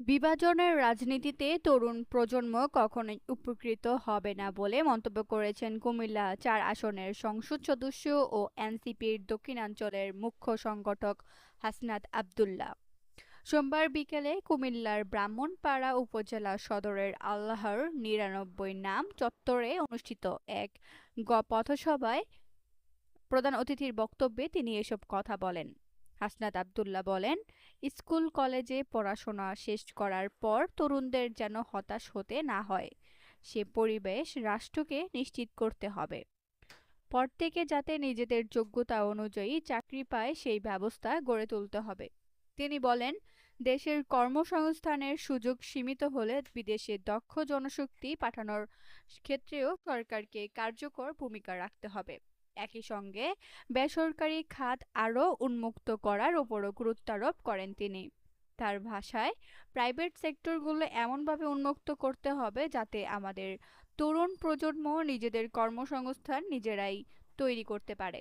বিভাজনের রাজনীতিতে তরুণ প্রজন্ম কখনোই উপকৃত হবে না বলে মন্তব্য করেছেন কুমিল্লা ৪ আসনের সংসদ সদস্য ও এনসিপির দক্ষিণাঞ্চলের মুখ্য সংগঠক হাসনাত আব্দুল্লাহ। সোমবার বিকেলে কুমিল্লার ব্রাহ্মণপাড়া উপজেলা সদরের আল্লাহর ৯৯ নাম চত্বরে অনুষ্ঠিত এক পথসভায় প্রধান অতিথির বক্তব্যে তিনি এসব কথা বলেন। হাসনাত আব্দুল্লাহ বলেন, স্কুল কলেজে পড়াশোনা শেষ করার পর তরুণদের যেন হতাশ হতে না হয়, সে পরিবেশ রাষ্ট্রকে নিশ্চিত করতে হবে। প্রত্যেকে যাতে নিজেদের যোগ্যতা অনুযায়ী চাকরি পায় সেই ব্যবস্থা গড়ে তুলতে হবে। তিনি বলেন, দেশের কর্মসংস্থানের সুযোগ সীমিত হলে বিদেশে দক্ষ জনশক্তি পাঠানোর ক্ষেত্রেও সরকারকে কার্যকর ভূমিকা রাখতে হবে। একই সঙ্গে বেসরকারি খাত আরও উন্মুক্ত করার উপরও গুরুত্বারোপ করেন তিনি। তার ভাষায়, প্রাইভেট সেক্টরগুলো এমনভাবে উন্মুক্ত করতে হবে যাতে আমাদের তরুণ প্রজন্ম নিজেদের কর্মসংস্থান নিজেরাই তৈরি করতে পারে।